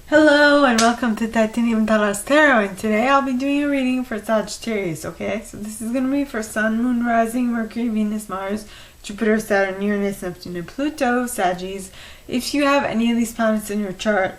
Hello and welcome to Untitled Tarot, and today I'll be doing a reading for Sagittarius, okay? So this is going to be for Sun, Moon, Rising, Mercury, Venus, Mars, Jupiter, Saturn, Uranus, Neptune, and Pluto, Saggies. If you have any of these planets in your chart,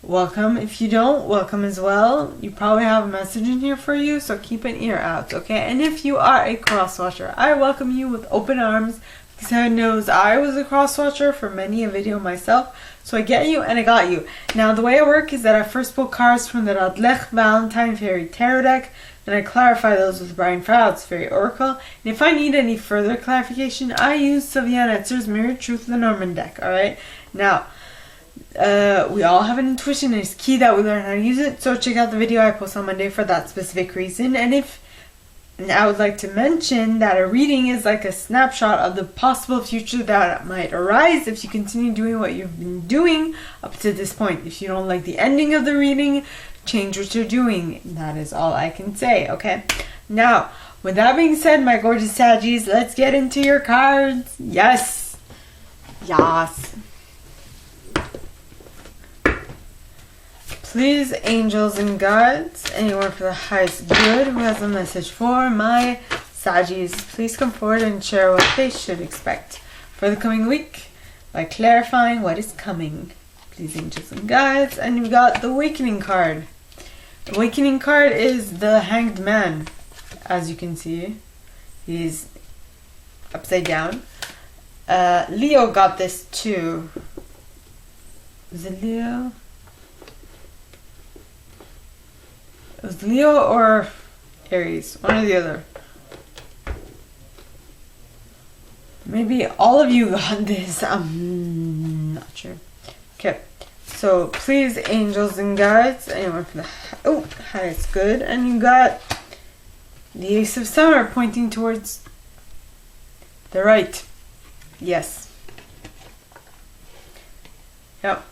welcome. If you don't, welcome as well. You probably have a message in here for you, so keep an ear out, okay? And if you are a cross-watcher, I welcome you with open arms, because heaven knows I was a cross-watcher for many a video myself. So I get you and I got you. Now the way I work is that I first pull cards from the Radlech Valentine Fairy Tarot deck, then I clarify those with Brian Froud's Fairy Oracle, and if I need any further clarification, I use Sylvia Netzer's Mirror Truth Lenormand deck, alright? Now, we all have an intuition and it's key that we learn how to use it, so check out the video I post on Monday for that specific reason. And I would like to mention that a reading is like a snapshot of the possible future that might arise if you continue doing what you've been doing up to this point. If you don't like the ending of the reading, change what you're doing. That is all I can say, okay? Now, with that being said, my gorgeous Saggies, let's get into your cards. Yes. Yes. Please, angels and guides, anyone for the highest good who has a message for my Saggies, please come forward and share what they should expect for the coming week by clarifying what is coming. Please, angels and guides. And you've got the Awakening card. The Awakening card is the Hanged Man. As you can see, he's upside down. Leo got this too. Is it Leo? It was Leo or Aries, one or the other. Maybe all of you got this. I'm not sure. Okay, so please, angels and guides, anyone from the highest good, and you got the Ace of Summer pointing towards the right. Yes. Yep.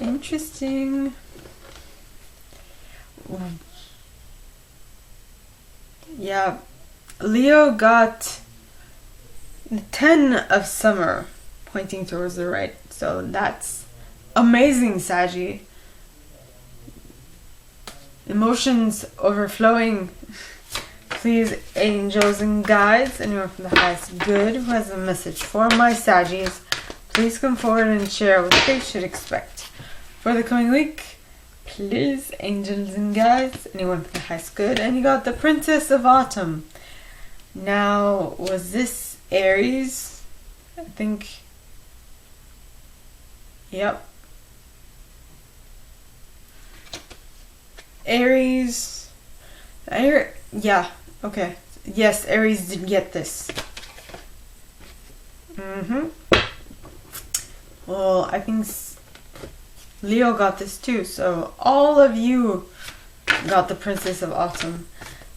Interesting. Yeah, Leo got the 10 of Summer pointing towards the right, so that's amazing, Saggy. Emotions overflowing. Please, angels and guides, anyone from the highest good who has a message for my Saggies, please come forward and share what they should expect for the coming week. Please, angels and guides, anyone from the highest good. And you got the Princess of Autumn. Now, was this Aries? I think. Yep. Aries. Yeah, okay. Yes, Aries did get this. Well, I think Leo got this too, so all of you got the Princess of Autumn.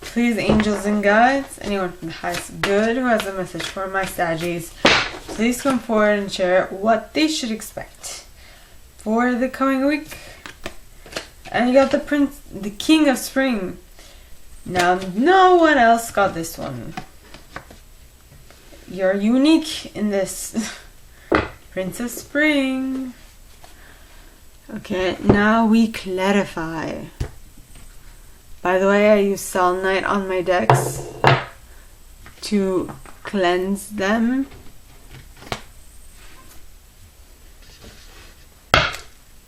Please, angels and guides, anyone from the highest good who has a message for my Saggies, please come forward and share what they should expect for the coming week. And you got the King of Spring. Now, no one else got this one. You're unique in this. Prince of Spring. Okay, now we clarify. By the way, I use selenite on my decks to cleanse them.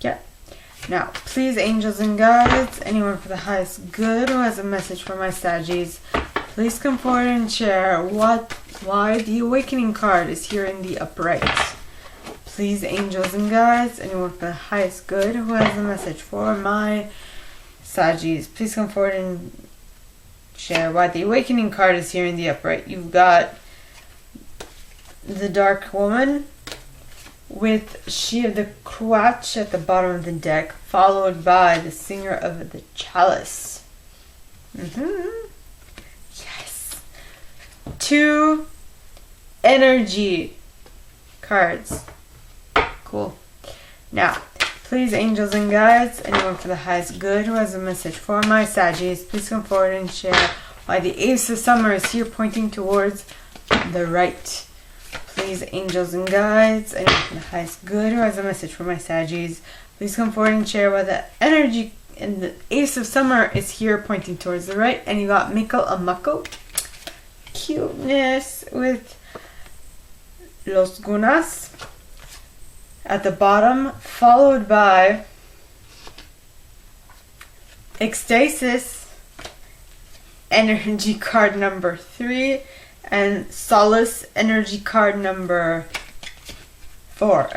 Yeah. Now, please, angels and guides, anyone for the highest good who has a message for my Saggies, please come forward and share why the Awakening card is here in the upright. Please, angels and guides, anyone for the highest good who has a message for my Saggies, please come forward and share why the Awakening card is here in the upright. You've got the Dark Woman with She of the Crotch at the bottom of the deck, followed by the Singer of the Chalice. Yes. 2 energy cards. Cool. Now, please, angels and guides, anyone for the highest good who has a message for my Saggies, please come forward and share why the Ace of Summer is here pointing towards the right. Please, angels and guides, anyone from the highest good who has a message for my Saggies, please come forward and share why the energy in the Ace of Summer is here pointing towards the right. And you got Miko Amako. Cuteness with Los Gunas at the bottom, followed by Ecstasis, energy card number 3, and Solace, energy card number 4.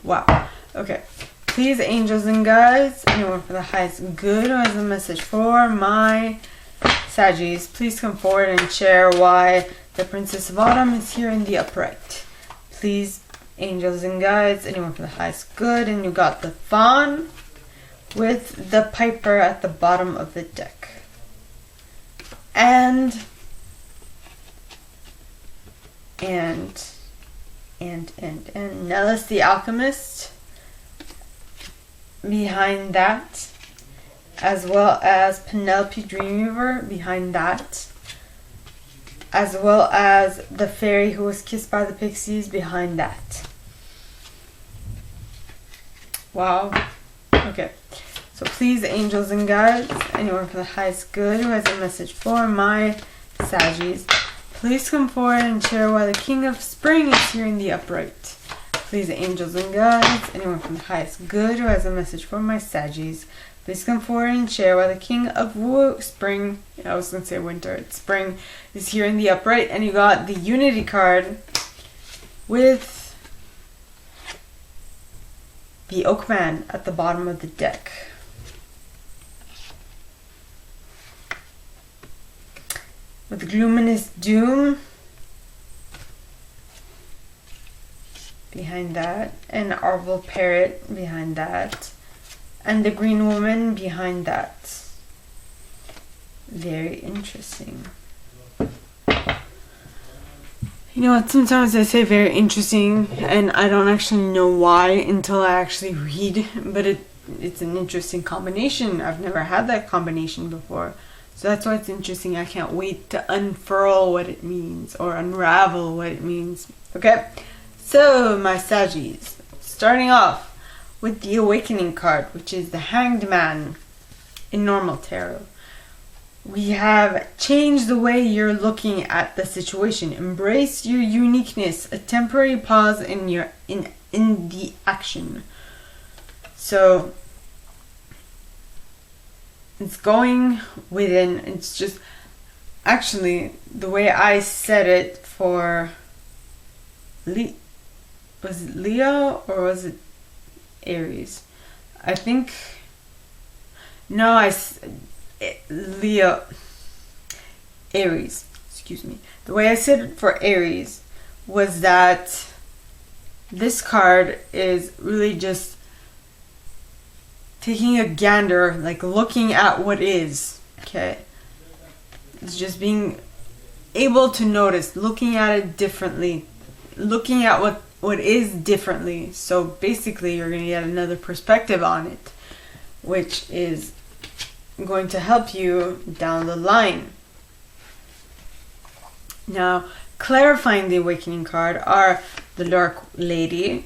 Wow. Okay. Please, angels and guides, anyone for the highest good who has a message for my Saggies, please come forward and share why the Princess of Autumn is here in the upright. Please, angels and guides, anyone for the highest good, and you got the Fawn with the Piper at the bottom of the deck. And Nellis the Alchemist behind that, as well as Penelope Dreamweaver behind that, as well as the fairy who was kissed by the pixies behind that. Wow. Okay. So please, angels and guides, anyone for the highest good who has a message for my Saggies, please come forward and share why the King of Spring is here in the upright. Please, angels and guides, anyone from the highest good who has a message for my Saggies, please come forward and share why the King of Spring, I was going to say winter, it's spring, is here in the upright. And you got the Unity card with the Oakman at the bottom of the deck. With Luminous Doom behind that, and Arvel Parrot behind that, and the Green Woman behind that. Very interesting. You know what, sometimes I say very interesting and I don't actually know why until I actually read, but it's an interesting combination. I've never had that combination before. So that's why it's interesting. I can't wait to unfurl what it means or unravel what it means. Okay, so my Saggies, starting off with the Awakening card, which is the Hanged Man in normal tarot. We have changed the way you're looking at the situation. Embrace your uniqueness. A temporary pause in the action. So it's going within. It's just actually the way I said it for was it Leo or was it Aries? I think no, Leo, Aries, excuse me. The way I said it for Aries was that this card is really just taking a gander, like looking at what is, okay? It's just being able to notice, looking at it differently, looking at what is differently. So basically you're going to get another perspective on it, which is going to help you down the line. Now, clarifying the Awakening card are the Dark Lady,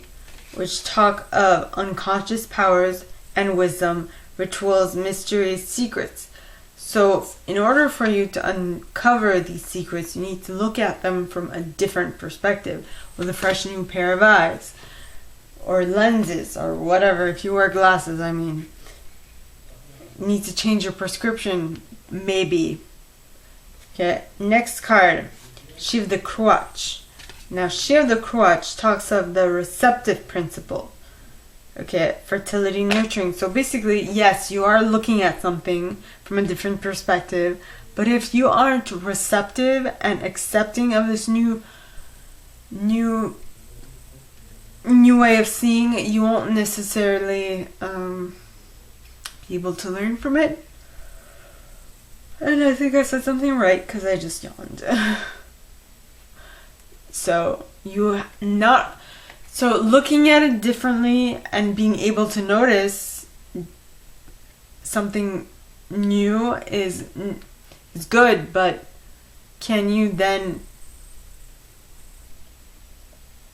which talk of unconscious powers and wisdom, rituals, mysteries, secrets. So in order for you to uncover these secrets, you need to look at them from a different perspective with a fresh new pair of eyes or lenses or whatever. If you wear glasses, I mean, you need to change your prescription, maybe. Okay, next card, Shiv the Crutch. Now, Shiv the Crutch talks of the receptive principle. Okay, fertility, nurturing. So basically, yes, you are looking at something from a different perspective, but if you aren't receptive and accepting of this new way of seeing, you won't necessarily be able to learn from it. And I think I said something right because I just yawned. So looking at it differently and being able to notice something new is good, but can you then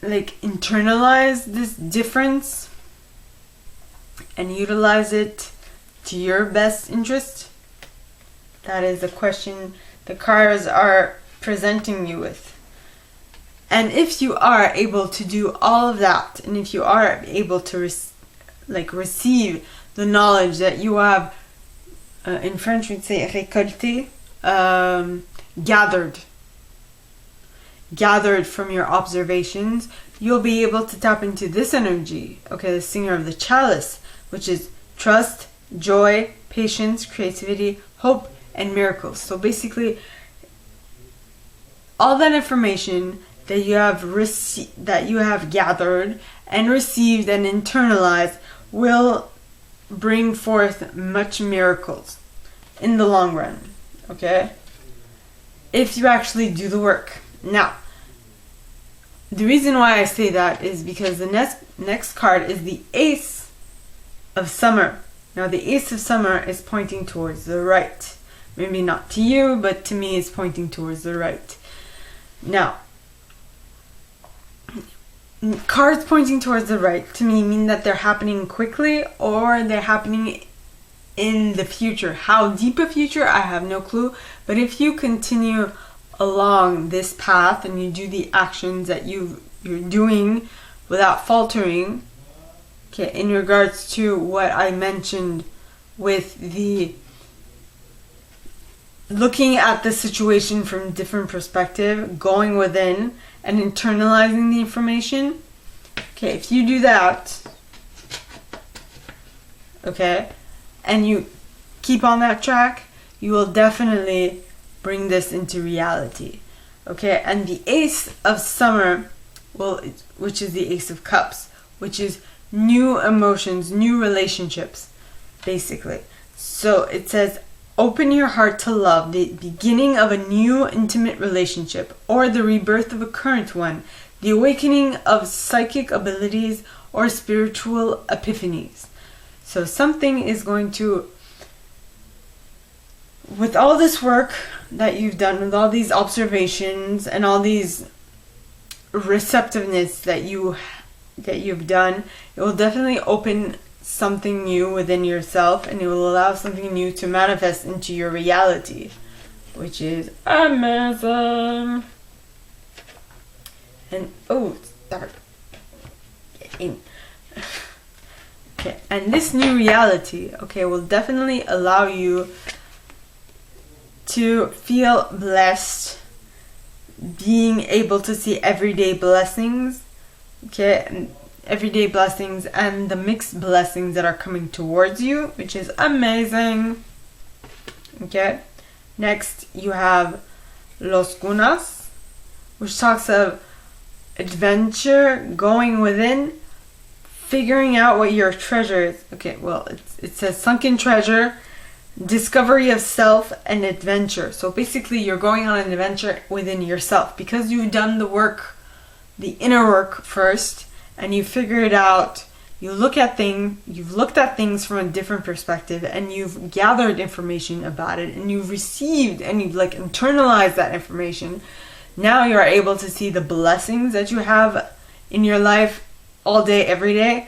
like internalize this difference and utilize it to your best interest? That is a question the cards are presenting you with. And if you are able to do all of that, and if you are able to receive the knowledge that you have, in French we'd say récolté, gathered from your observations, you'll be able to tap into this energy, okay, the singer of the chalice, which is trust, joy, patience, creativity, hope, and miracles. So basically, all that information that you have gathered and received and internalized will bring forth much miracles in the long run, okay? If you actually do the work. Now, the reason why I say that is because the next card is the Ace of Summer. Now, the Ace of Summer is pointing towards the right. Maybe not to you, but to me it's pointing towards the right. Now, cards pointing towards the right to me mean that they're happening quickly or they're happening in the future. How deep a future, I have no clue. But if you continue along this path and you do the actions that you're doing without faltering, okay, in regards to what I mentioned with the looking at the situation from a different perspective, going within and internalizing the information, okay, if you do that, okay, and you keep on that track, you will definitely bring this into reality, okay? And the Ace of Summer, which is the Ace of Cups, which is new emotions, new relationships, basically. So it says, open your heart to love, the beginning of a new intimate relationship, or the rebirth of a current one, the awakening of psychic abilities or spiritual epiphanies. So something is going to, with all this work that you've done, with all these observations and all these receptiveness that you've done, it will definitely open something new within yourself, and it will allow something new to manifest into your reality, which is amazing. And start in. Okay, and this new reality, okay, will definitely allow you to feel blessed, being able to see everyday blessings, okay, and everyday blessings and the mixed blessings that are coming towards you, which is amazing. Okay, next you have Los Gunas, which talks of adventure, going within, figuring out what your treasure is. Okay, well, it says sunken treasure, discovery of self, and adventure. So basically you're going on an adventure within yourself because you've done the work, the inner work first, and you figure it out. You've looked at things from a different perspective, and you've gathered information about it, and you've received and you've internalized that information. Now you're able to see the blessings that you have in your life all day, every day.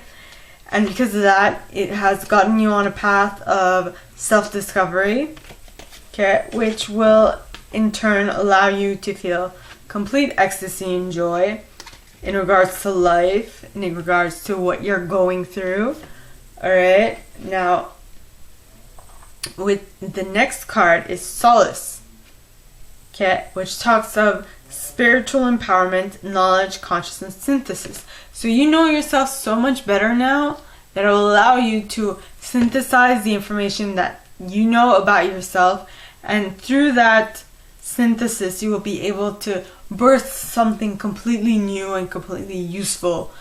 And because of that, it has gotten you on a path of self-discovery, okay, which will in turn allow you to feel complete ecstasy and joy in regards to life, in regards to what you're going through. Alright, now with the next card is Solace, okay, which talks of spiritual empowerment, knowledge, consciousness, synthesis. So you know yourself so much better now that it will allow you to synthesize the information that you know about yourself, and through that synthesis you will be able to birth something completely new and completely useful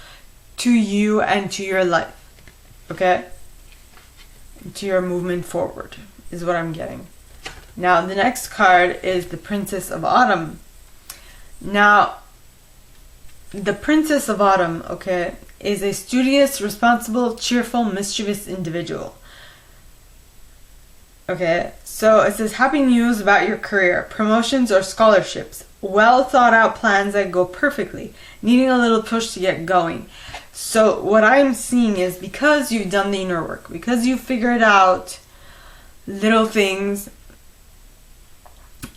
to you and to your life, okay? To your movement forward is what I'm getting. Now the next card is the Princess of Autumn. Now the Princess of Autumn, okay, is a studious, responsible, cheerful, mischievous individual. Okay, so it says happy news about your career, promotions or scholarships, well thought out plans that go perfectly, needing a little push to get going. So what I'm seeing is, because you've done the inner work, because you've figured out little things,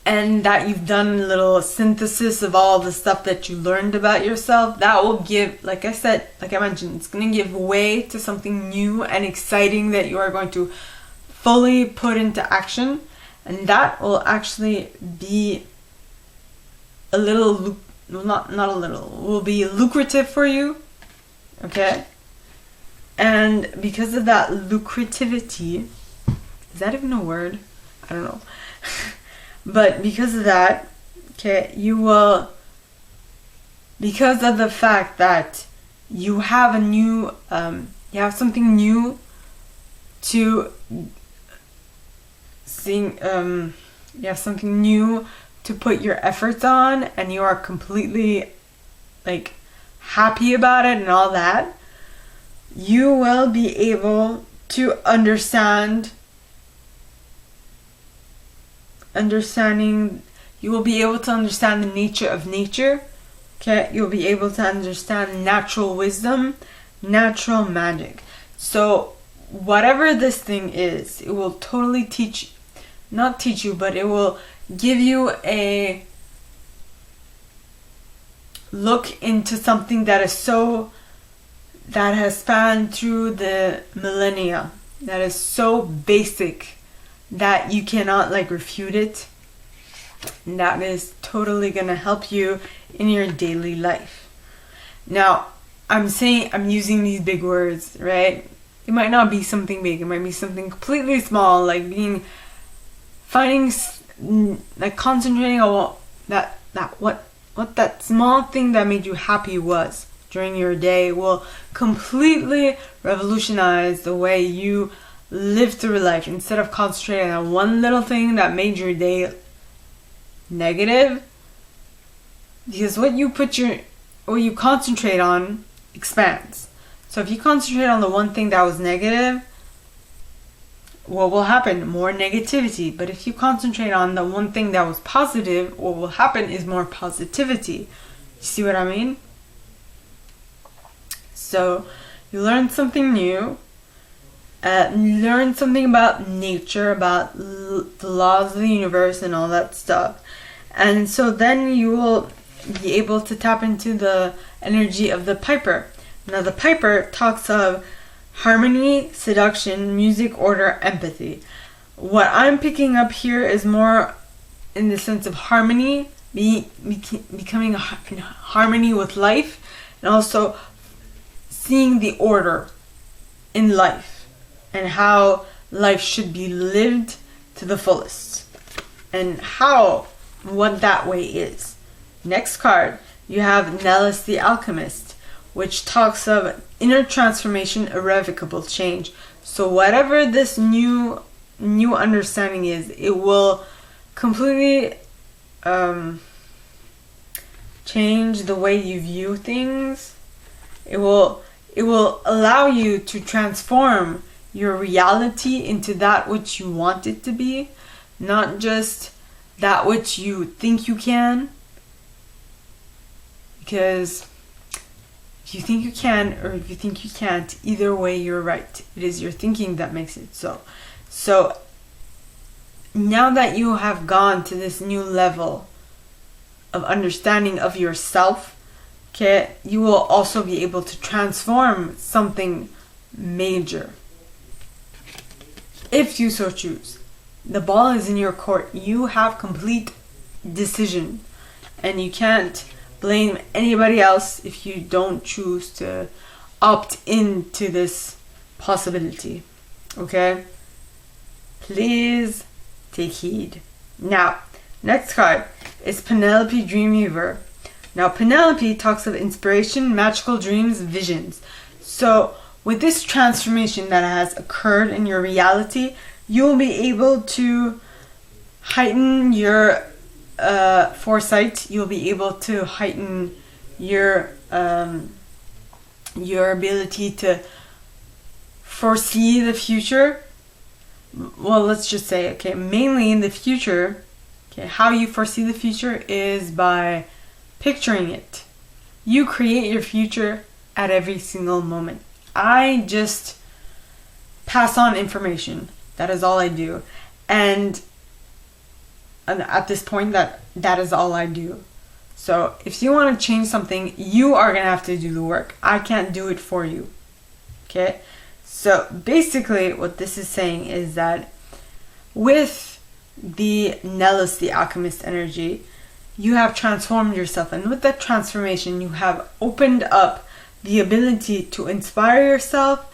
and that you've done a little synthesis of all the stuff that you learned about yourself, that will give, like I said, like I mentioned, it's going to give way to something new and exciting that you are going to fully put into action. And that will actually be a little, not a little, will be lucrative for you. Okay? And because of that lucrativity, is that even a word? I don't know. But because of that, okay, you will, because of the fact that you have a new, you have something new to sing, you have something new to put your efforts on, and you are completely like happy about it and all that, you will be able to you will be able to understand the nature of nature. Okay, you'll be able to understand natural wisdom, natural magic. So whatever this thing is, it will totally not teach you, but it will give you a look into something that has spanned through the millennia, that is so basic that you cannot like refute it. And that is totally gonna help you in your daily life. Now, I'm using these big words, right? It might not be something big. It might be something completely small, like concentrating on what that small thing that made you happy was during your day will completely revolutionize the way you live through life. Instead of concentrating on one little thing that made your day negative, because what you concentrate on expands. So if you concentrate on the one thing that was negative, what will happen? More negativity. But if you concentrate on the one thing that was positive, what will happen is more positivity. You see what I mean? So you learn something new. Learn something about nature, about the laws of the universe and all that stuff. And so then you will be able to tap into the energy of the piper. Now the piper talks of harmony, seduction, music, order, empathy. What I'm picking up here is more in the sense of harmony, becoming in harmony with life, and also seeing the order in life and how life should be lived to the fullest, and what that way is. Next card, you have Nellis the Alchemist, which talks of inner transformation, irrevocable change. So whatever this new understanding is, it will completely change the way you view things. It will allow you to transform your reality into that which you want it to be, not just that which you think you can. Because if you think you can or if you think you can't, either way you're right. It is your thinking that makes it so. So now that you have gone to this new level of understanding of yourself, okay, you will also be able to transform something major, if you so choose. The ball is in your court. You have complete decision, and you can't blame anybody else if you don't choose to opt into this possibility. Okay? Please take heed. Now, next card is Penelope Dreamweaver. Now, Penelope talks of inspiration, magical dreams, visions. So, with this transformation that has occurred in your reality, you'll be able to heighten your foresight. You'll be able to heighten your ability to foresee the future. Well, let's just say, okay, mainly in the future, Okay, how you foresee the future is by picturing it. You create your future at every single moment. I just pass on information. That is all I do. And at this point, that is all I do. So if you want to change something, you are going to have to do the work. I can't do it for you. Okay? So basically what this is saying is that with the Nellis, the alchemist energy, you have transformed yourself. And with that transformation, you have opened up the ability to inspire yourself,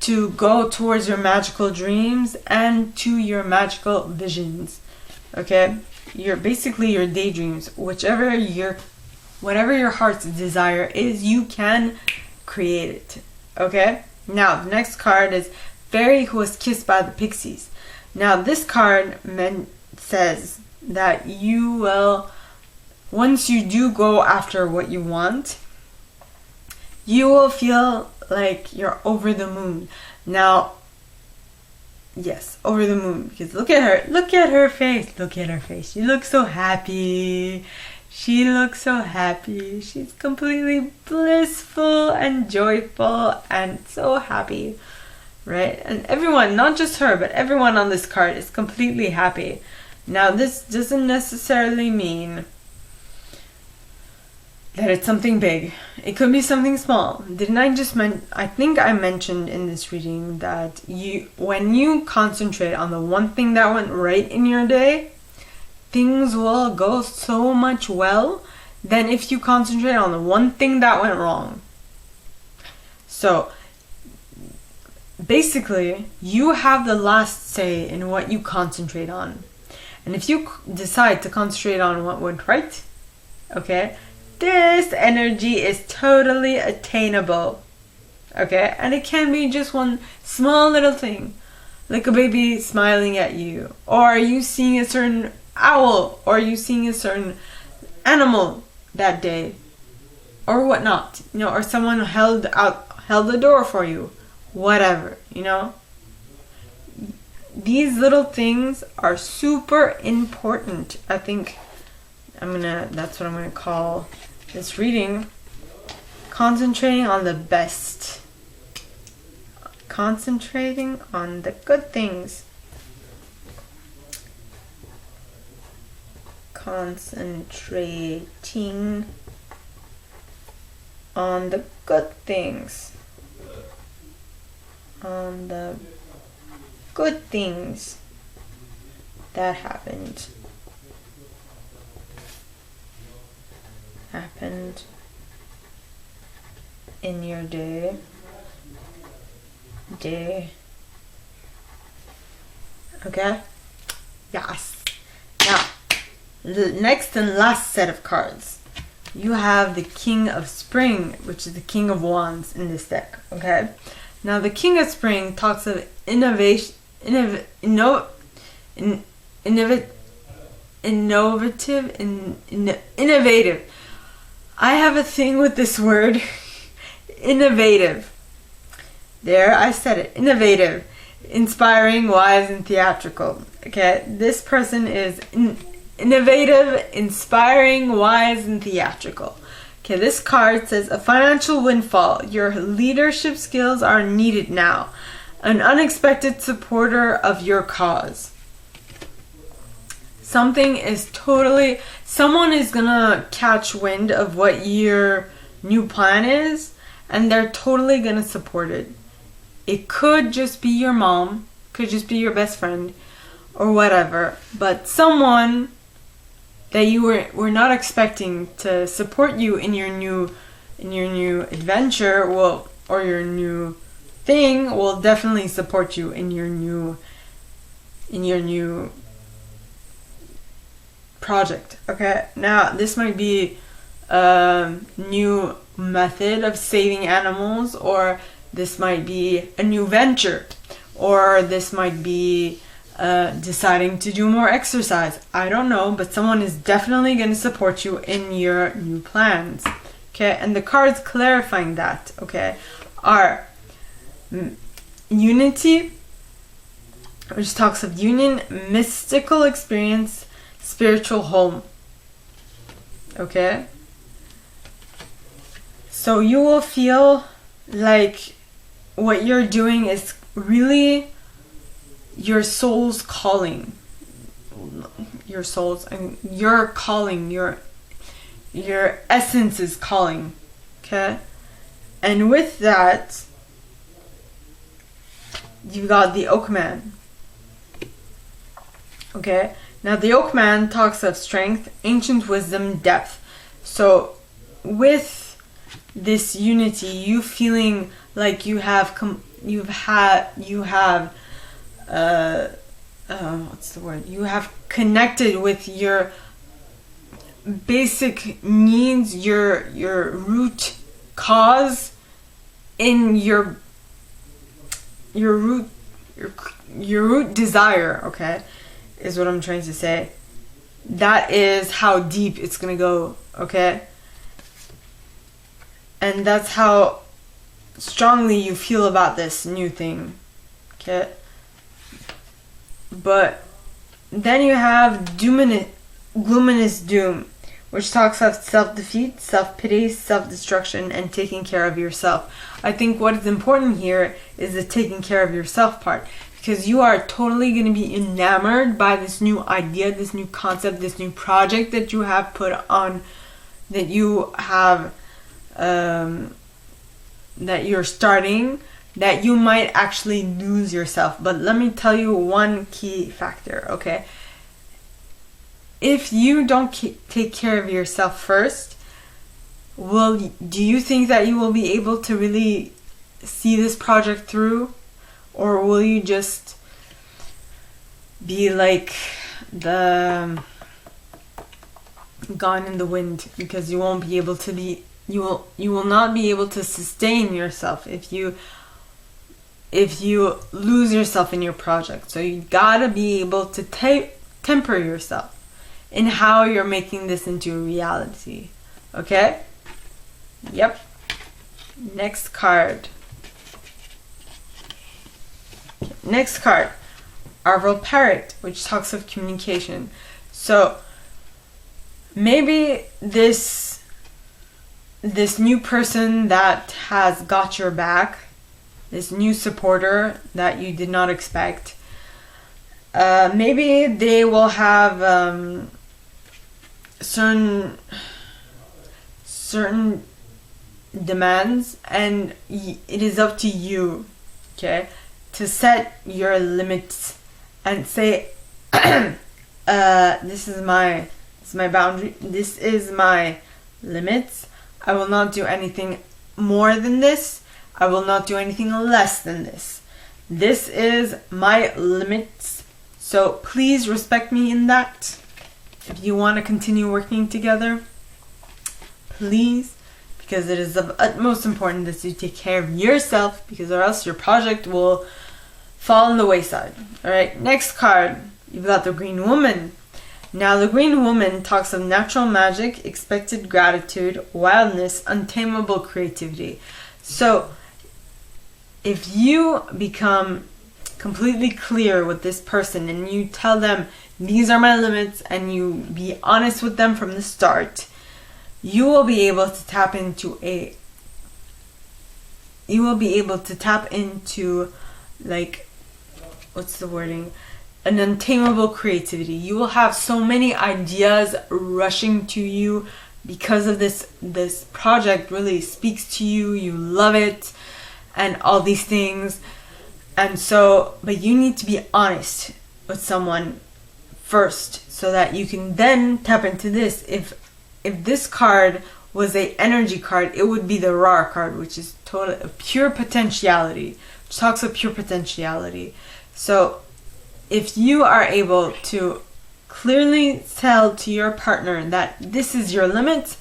to go towards your magical dreams and to your magical visions. Okay? Your daydreams, whatever your heart's desire is, you can create it. Okay? Now, the next card is Fairy Who Was Kissed by the Pixies. Now, this card says that you will, once you do go after what you want, you will feel like you're over the moon. Now, yes, over the moon. Because look at her face. She looks so happy. She's completely blissful and joyful and so happy, right? And everyone, not just her, but everyone on this card is completely happy. Now, this doesn't necessarily mean that it's something big. It could be something small. Didn't I just I think I mentioned in this reading that when you concentrate on the one thing that went right in your day, things will go so much well than if you concentrate on the one thing that went wrong. So basically, you have the last say in what you concentrate on. And if you decide to concentrate on what went right, okay, this energy is totally attainable. Okay? And it can be just one small little thing, like a baby smiling at you, or you seeing a certain owl, or you seeing a certain animal that day, or whatnot, or someone held the door for you, whatever, These little things are super important. I think that's what I'm gonna call this reading. Concentrating on the best. Concentrating on the good things. Concentrating on the good things. On the good things that happened in your day. Okay? Yes. Now, the next and last set of cards, you have the King of Spring, which is the King of Wands in this deck. Okay? Now, the King of Spring talks of innovative. I have a thing with this word. Innovative. There, I said it. Innovative. Inspiring, wise, and theatrical. Okay, this person is innovative, inspiring, wise, and theatrical. Okay, this card says a financial windfall. Your leadership skills are needed now. An unexpected supporter of your cause. Someone is gonna catch wind of what your new plan is, and they're totally gonna support it. It could just be your mom, could just be your best friend, or whatever, but someone that you were not expecting to support you in your new adventure or your new thing will definitely support you in your new project. Okay, now this might be a new method of saving animals, or this might be a new venture, or this might be deciding to do more exercise. I don't know, but someone is definitely going to support you in your new plans. Okay, and the cards clarifying that, okay, are unity, which talks of union, mystical experience, spiritual home. Okay? So you will feel like what you're doing is really your soul's calling. Your soul's, and your calling, your essence is calling. Okay? And with that, you got the Oak Man. Okay? Now the Oak Man talks of strength, ancient wisdom, depth. So with this unity, you feeling like you have you have connected with your basic needs, your root cause in your root desire, okay, is what I'm trying to say. That is how deep it's gonna go, okay? And that's how strongly you feel about this new thing, okay? But then you have Glooming Doom, which talks of self-defeat, self-pity, self-destruction, and taking care of yourself. I think what is important here is the taking care of yourself part, because you are totally going to be enamored by this new idea, this new concept, this new project that you have put on, that you have, that you're starting, that you might actually lose yourself. But let me tell you one key factor, okay? If you don't take care of yourself first, do you think that you will be able to really see this project through? Or will you just be like the gone in the wind, because you won't be able to be, you will not be able to sustain yourself if you lose yourself in your project. So you gotta be able to temper yourself in how you're making this into a reality. Okay? Yep. Next card. Next card, Arval Parrot, which talks of communication. So maybe this new person that has got your back, this new supporter that you did not expect, maybe they will have certain demands, and it is up to you, okay, to set your limits and say, this is my boundary, this is my limits. I will not do anything more than this. I will not do anything less than this. This is my limits. So please respect me in that. If you want to continue working together, please, because it is of utmost importance that you take care of yourself, because or else your project will fall on the wayside. Alright, next card, you've got the Green Woman. Now the Green Woman talks of natural magic, expected gratitude, wildness, untamable creativity. So if you become completely clear with this person and you tell them these are my limits, and you be honest with them from the start, you will be able to tap into like, what's the wording? An untamable creativity. You will have so many ideas rushing to you because of this project really speaks to you. You love it and all these things. And so, but you need to be honest with someone first so that you can then tap into this. If this card was a energy card, it would be the Raw card, which is total pure potentiality, which talks of pure potentiality. So if you are able to clearly tell to your partner that this is your limit,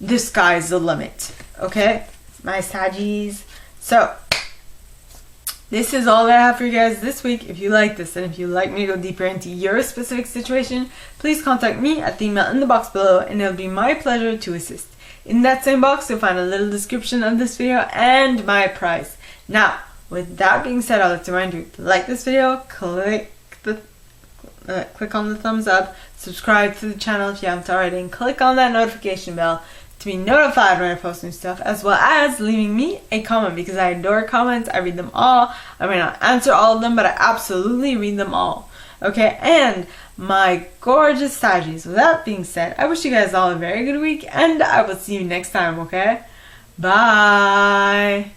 the sky's the limit. Okay, my Saggies. So this is all that I have for you guys this week. If you like this, and if you'd like me to go deeper into your specific situation, please contact me at the email in the box below, and it'll be my pleasure to assist. In that same box, you'll find a little description of this video and my price. Now, with that being said, I'd like to remind you to like this video, click on the thumbs up, subscribe to the channel if you haven't already, and click on that notification bell to be notified when I post new stuff, as well as leaving me a comment, because I adore comments. I read them all. I may not answer all of them, but I absolutely read them all. Okay, and my gorgeous Saggies, with that being said, I wish you guys all a very good week, and I will see you next time, okay? Bye!